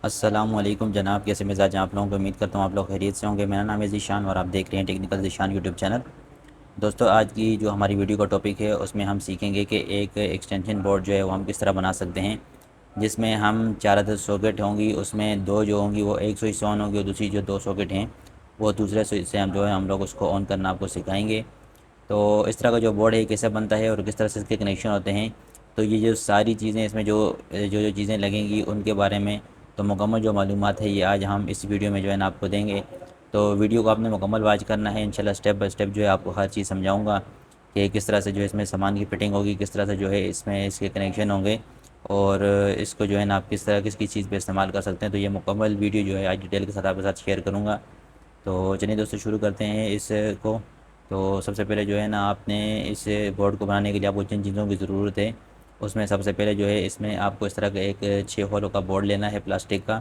अस्सलामुअलैकुम जनाब, कैसे मिजाज हैं आप लोगों को। उम्मीद करता हूँ आप लोग खैरियत से होंगे। मेरा नाम है ज़ीशान और आप देख रहे हैं टेक्निकल ज़ीशान यूट्यूब चैनल। दोस्तों, आज की जो हमारी वीडियो का टॉपिक है उसमें हम सीखेंगे कि एक एक्सटेंशन बोर्ड जो है वो हम किस तरह बना सकते हैं, जिसमें हम 4 अदद सॉकेट होंगी। उसमें दो जो होंगी वो एक स्विच से ऑन होंगी और दूसरी जो दो सॉकेट हैं वो दूसरे स्विच से हम लोग उसको ऑन करना आपको सिखाएँगे। तो इस तरह का जो बोर्ड है कैसे बनता है और किस तरह से इसके कनेक्शन होते हैं, तो ये जो सारी चीज़ें इसमें जो जो जो चीज़ें लगेंगी उनके बारे में तो मुकम्मल जो मालूमात है ये आज हम इस वीडियो में जो है ना आपको देंगे। तो वीडियो को आपने मुकम्मल वॉच करना है। इंशाल्लाह स्टेप बाय स्टेप जो है आपको हर चीज़ समझाऊंगा कि किस तरह से जो है इसमें सामान की फिटिंग होगी, किस तरह से जो है इसमें इसके कनेक्शन होंगे और इसको जो है ना आप किस तरह किस चीज़ पे इस्तेमाल कर सकते हैं। तो ये मुकम्मल वीडियो जो है आज डिटेल के साथ आपके साथ शेयर करूँगा। तो चलिए दोस्तों, शुरू करते हैं इसको। तो सबसे पहले जो है ना आपने इस बोर्ड को बनाने के लिए आपको जिन चीज़ों की ज़रूरत है उसमें सबसे पहले जो है इसमें आपको इस तरह का एक 6 होलों का बोर्ड लेना है प्लास्टिक का।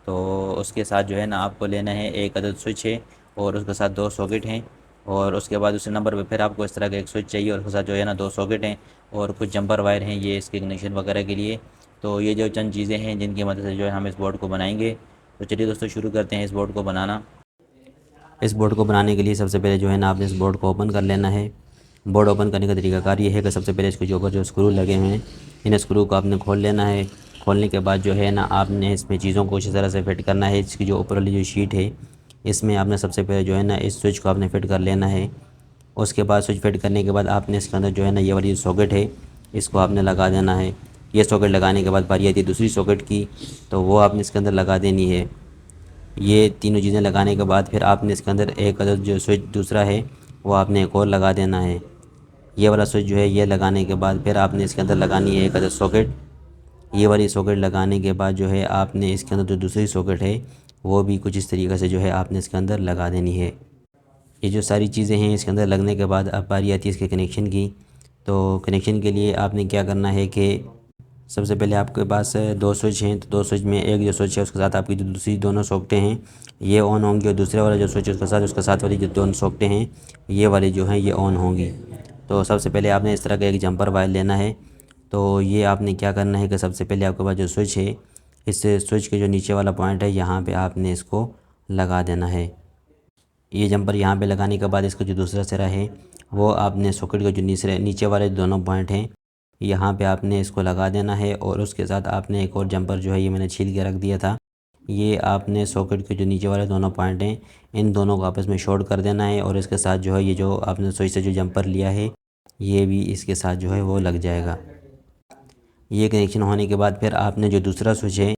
तो उसके साथ जो है ना आपको लेना है एक अदद स्विच है और उसके साथ दो सॉकेट हैं। और उसके बाद उसी नंबर पे फिर आपको इस तरह का एक स्विच चाहिए और उसके साथ जो है ना दो सॉकेट हैं और कुछ जंपर वायर हैं ये इसके कनेक्शन वगैरह के लिए। तो ये जो चंद चीज़ें हैं जिनकी मदद से जो है हम इस बोर्ड को बनाएंगे। तो चलिए दोस्तों, शुरू करते हैं इस बोर्ड को बनाना। इस बोर्ड को बनाने के लिए सबसे पहले जो है ना आपने इस बोर्ड को ओपन कर लेना है। बोर्ड ओपन करने का तरीकाकार ये है कि सबसे पहले इसके ऊपर जो स्क्रू लगे हुए हैं इन स्क्रू को आपने खोल लेना है। खोलने के बाद जो है ना आपने इसमें चीज़ों को इसी तरह से फिट करना है। इसकी जो ऊपर वाली जो शीट है इसमें आपने सबसे पहले जो है ना इस स्विच को आपने फिट कर लेना है। उसके बाद स्विच फिट करने के बाद आपने इसके अंदर जो है ना ये वाली जो सॉकेट है इसको आपने लगा देना है। ये सॉकेट लगाने के बाद बारी आती है दूसरी सॉकेट की, तो वो आपने इसके अंदर लगा देनी है। ये तीनों चीज़ें लगाने के बाद फिर आपने इसके अंदर एक अदद जो स्विच दूसरा है वो आपने एक और लगा देना है। ये वाला स्विच जो है ये लगाने के बाद फिर आपने इसके अंदर लगानी है एक अदद सॉकेट। ये वाली सॉकेट लगाने के बाद जो है आपने इसके अंदर जो दूसरी सॉकेट है वो भी कुछ इस तरीके से जो है आपने इसके अंदर लगा देनी है। ये जो सारी चीज़ें हैं इसके अंदर लगने के बाद अब बारी आती है इसके कनेक्शन की। तो कनेक्शन के लिए आपने क्या करना है कि सबसे पहले आपके पास दो स्विच हैं, तो दो स्विच में एक जो स्विच है उसके साथ आपकी जो दूसरी दोनों सॉकेटें हैं ये ऑन होंगी और दूसरे वाला जो स्विच है उसके साथ वाली जो दोनों सॉकेटें हैं ये वाली जो हैं ये ऑन होंगी। तो सबसे पहले आपने इस तरह का एक जंपर वायर लेना है। तो ये आपने क्या करना है कि सबसे पहले आपके पास जो स्विच है इस स्विच के जो नीचे वाला पॉइंट है यहाँ पे आपने इसको लगा देना है। ये जंपर यहाँ पे लगाने के बाद इसका जो दूसरा सिरा है वो आपने सॉकेट के जो नीचे वाले दोनों पॉइंट हैं यहाँ पे आपने इसको लगा देना है। और उसके साथ आपने एक और जंपर जो है ये मैंने छील के रख दिया था, ये आपने सॉकेट के जो नीचे वाले दोनों पॉइंट हैं इन दोनों को आपस में शॉर्ट कर देना है। और इसके साथ जो है ये जो आपने स्विच से जो जंपर लिया है ये भी इसके साथ जो है वो लग जाएगा। ये कनेक्शन होने के बाद फिर आपने जो दूसरा स्विच है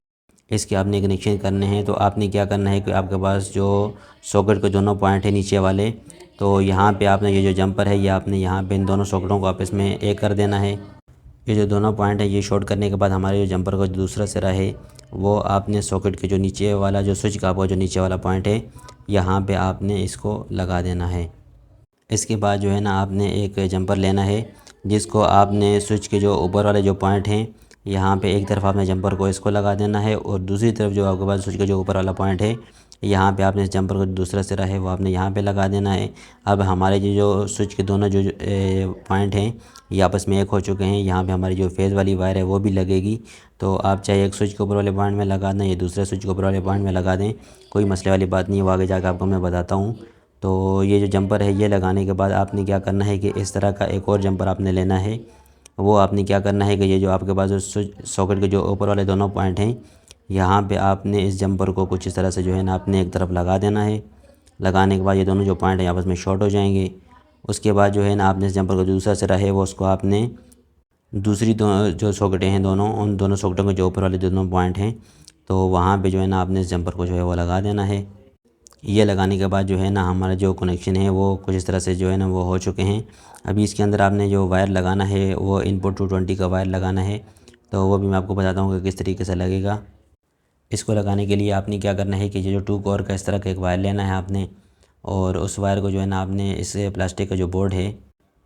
इसके आपने कनेक्शन करने हैं। तो आपने क्या करना है कि आपके पास जो सॉकेट के दोनों पॉइंट है नीचे वाले, तो यहाँ पे आपने ये जो जंपर है ये आपने यहाँ पे इन दोनों सॉकेटों को आपस में एक कर देना है। ये जो दोनों पॉइंट है ये शॉर्ट करने के बाद हमारे जो जंपर का जो दूसरा सिरा है वो आपने सॉकेट के जो नीचे वाला जो स्विच का जो नीचे वाला पॉइंट है यहाँ पे आपने इसको लगा देना है। इसके बाद जो है ना आपने एक जंपर लेना है जिसको आपने स्विच के जो ऊपर वाले जो पॉइंट हैं यहाँ पे एक तरफ आपने जंपर को इसको लगा देना है और दूसरी तरफ जो आपके पास स्विच का जो ऊपर वाला पॉइंट है यहाँ पे आपने इस जंपर का दूसरा सिरा है वो आपने यहाँ पे लगा देना है। अब हमारे जो स्विच के दोनों जो पॉइंट हैं ये आपस में एक हो चुके हैं। यहाँ पे हमारी जो फेज़ वाली वायर है वो भी लगेगी। तो आप चाहे एक स्विच के ऊपर वाले पॉइंट में लगा दें या दूसरे स्विच के ऊपर वाले पॉइंट में लगा दें, कोई मसले वाली बात नहीं है, वो आगे जाकर आपको मैं बताता हूँ। तो ये जो जंपर है ये लगाने के बाद आपने क्या करना है कि इस तरह का एक और जंपर आपने लेना है। वो आपने क्या करना है कि ये जो आपके पास जो सॉकेट के जो ऊपर वाले दोनों पॉइंट हैं यहाँ पे आपने इस जंपर को कुछ इस तरह से जो है ना आपने एक तरफ लगा देना है। लगाने के बाद ये दोनों जो पॉइंट हैं आपस में शॉर्ट हो जाएंगे। उसके बाद जो है ना आपने इस जंपर का जो दूसरा सिरा है वो उसको आपने दूसरी जो सॉकेटें हैं दोनों उन दोनों सॉकेटों के जो ऊपर वाले दोनों पॉइंट हैं तो वहाँ पे जो है ना आपने इस जंपर को जो है वो लगा देना है। ये लगाने के बाद जो है ना हमारा जो कनेक्शन है वो कुछ इस तरह से जो है ना वो हो चुके हैं। अभी इसके अंदर आपने जो वायर लगाना है वो इनपुट 220 का वायर लगाना है। तो वो भी मैं आपको बताता हूँ कि किस तरीके से लगेगा। इसको लगाने के लिए आपने क्या करना है कि ये जो 2 कोर का इस तरह का एक वायर लेना है आपने और उस वायर को जो है ना आपने इस प्लास्टिक का जो बोर्ड है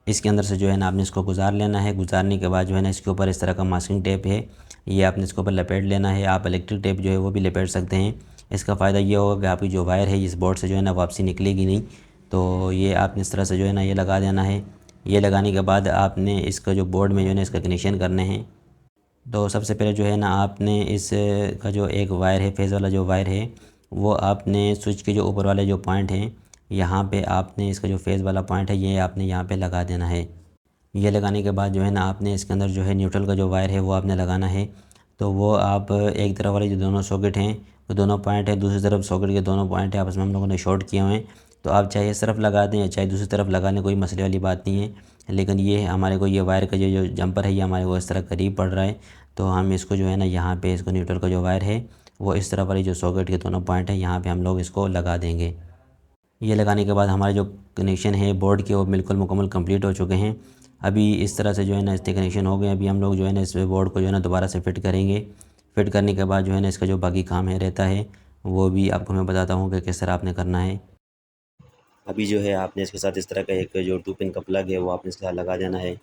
इसके अंदर से जो है ना आपने इसको गुजार लेना है। गुजारने के बाद जो है ना इसके ऊपर इस तरह का मास्किंग टेप है ये आपने इसके ऊपर लपेट लेना है। आप इलेक्ट्रिक टेप जो है वो भी लपेट सकते हैं। इसका फ़ायदा ये होगा कि आपकी जो वायर है इस बोर्ड से जो है ना वापसी निकलेगी नहीं। तो ये आपने इस तरह से जो है ना ये लगा देना है। ये लगाने के बाद आपने इसका जो बोर्ड में जो है ना इसका कनेक्शन करने हैं। तो सबसे पहले जो है ना आपने इस का जो एक वायर है, फेज़ वाला जो वायर है, वो आपने स्विच के जो ऊपर वाले जो पॉइंट हैं, यहाँ पे आपने इसका जो फेज़ वाला पॉइंट है ये आपने यहाँ पे लगा देना है। ये लगाने के बाद जो है ना आपने इसके अंदर जो है न्यूट्रल का जो वायर है वो आपने लगाना है। तो वो आप एक तरफ वाले जो दोनों सॉकेट हैं, वो दोनों पॉइंट है, दूसरी तरफ सॉकेट के दोनों पॉइंट है, आपस में हम लोगों ने शॉर्ट किए हुए हैं। तो आप चाहे इस तरफ लगा दें या चाहे दूसरी तरफ लगा दें, कोई मसले वाली बात नहीं है। लेकिन ये हमारे को ये वायर का जो जंपर है ये हमारे को इस तरह करीब पड़ रहा है। तो हम इसको जो है ना यहाँ पे इसको न्यूट्रल का जो वायर है वो इस तरफ वाली जो सॉकेट के दोनों पॉइंट है यहाँ पे हम लोग इसको लगा देंगे। ये लगाने के बाद हमारे जो कनेक्शन है बोर्ड के वो बिल्कुल मुकम्मल कंप्लीट हो चुके हैं। अभी इस तरह से जो है ना इसके कनेक्शन हो गए। अभी हम लोग जो है ना इस बोर्ड को जो है ना दोबारा से फ़िट करेंगे। फ़िट करने के बाद जो है ना इसका जो बाकी काम है रहता है वो भी आपको मैं बताता हूँ कि किस तरह आपने करना है। अभी जो है आपने इसके साथ इस तरह का एक जो 2 पिन का प्लग है वो आपने इसके साथ लगा देना है।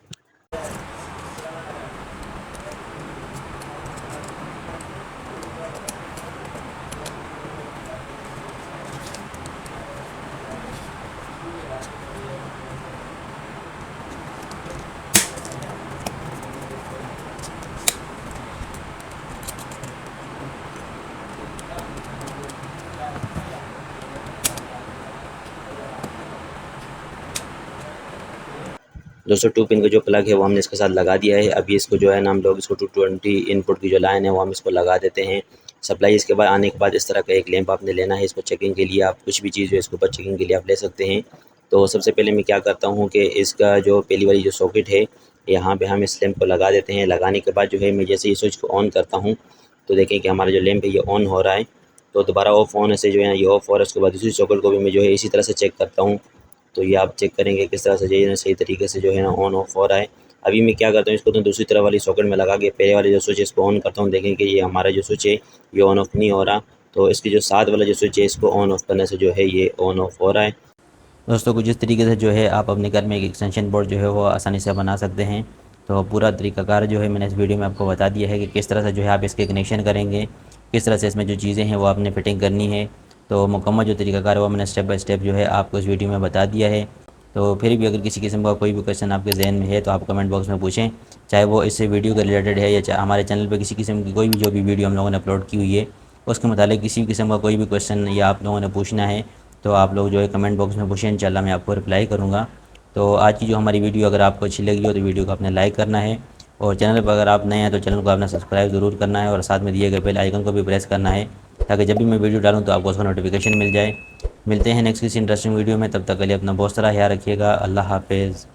दोस्तों 2 पिन का जो प्लग है वो हमने इसके साथ लगा दिया है। अभी इसको जो है ना हम लोग इसको 220 इनपुट की जो लाइन है वो हम इसको लगा देते हैं। सप्लाई इसके बाद आने के बाद इस तरह का एक लैंप आपने लेना है। इसको चेकिंग के लिए आप कुछ भी चीज़ जो है इसके ऊपर चेकिंग के लिए आप ले सकते हैं। तो सबसे पहले मैं क्या करता हूँ कि इसका जो पहली वाली जो सॉकेट है यहाँ पे हम इस लैंप को लगा देते हैं। लगाने के बाद जो है मैं जैसे ही स्विच को ऑन करता हूँ तो देखें कि हमारा जो लैंप है ये ऑन हो रहा है। तो दोबारा ऑफ होने से जो है ये ऑफ हो रहा है। उसके बाद दूसरी सॉकेट को भी मैं जो है इसी तरह से चेक करता हूँ। तो ये आप चेक करेंगे किस तरह से जो है ना सही तरीके से जो है ना ऑन ऑफ हो रहा है। अभी मैं क्या करता हूँ इसको तो दूसरी तरफ वाली सॉकेट में लगा के पहले वाले जो स्विच है इसको ऑन करता हूँ। देखें कि ये हमारा जो स्विच है ये ऑन ऑफ नहीं हो रहा। तो इसकी जो साथ वाला जो स्विच है इसको ऑन ऑफ करने से जो है ये ऑन ऑफ हो रहा है। दोस्तों कुछ इस तरीके से जो है आप अपने घर में एक एक्सटेंशन बोर्ड जो है वो आसानी से बना सकते हैं। तो पूरा तरीकाकार जो है मैंने इस वीडियो में आपको बता दिया है कि किस तरह से जो है आप इसके कनेक्शन करेंगे, किस तरह से इसमें जो चीज़ें हैं वो आपने फिटिंग करनी है। तो मुकम्मल जो तरीकाकार है वो मैंने स्टेप बाय स्टेप जो है आपको इस वीडियो में बता दिया है। तो फिर भी अगर किसी किस्म का कोई भी क्वेश्चन आपके जहन में है तो आप कमेंट बॉक्स में पूछें, चाहे वो इस वीडियो के रिलेटेड है या चाहे हमारे चैनल पे किसी किस्म की कोई भी जो भी वीडियो हम लोगों ने अपलोड की हुई है उसके मुतालिक किसी भी किस्म का कोई भी क्वेश्चन या आप लोगों ने पूछना है तो आप लोग जो है कमेंट बॉक्स में पूछें, इंशाल्लाह मैं आपको रिप्लाई करूँगा। तो आज की जो हमारी वीडियो अगर आपको अच्छी लगी हो तो वीडियो को आपने लाइक करना है और चैनल पर अगर आप नए हैं तो चैनल को आपने सब्सक्राइब ज़रूर करना है और साथ में दिए गए बेल आइकन को भी प्रेस करना है ताकि जब भी मैं वीडियो डालूँ तो आपको उसका नोटिफिकेशन मिल जाए। मिलते हैं नेक्स्ट किसी इंटरेस्टिंग वीडियो में, तब तक के लिए अपना बहुत सारा ख्याल रखिएगा। अल्लाह हाफिज़।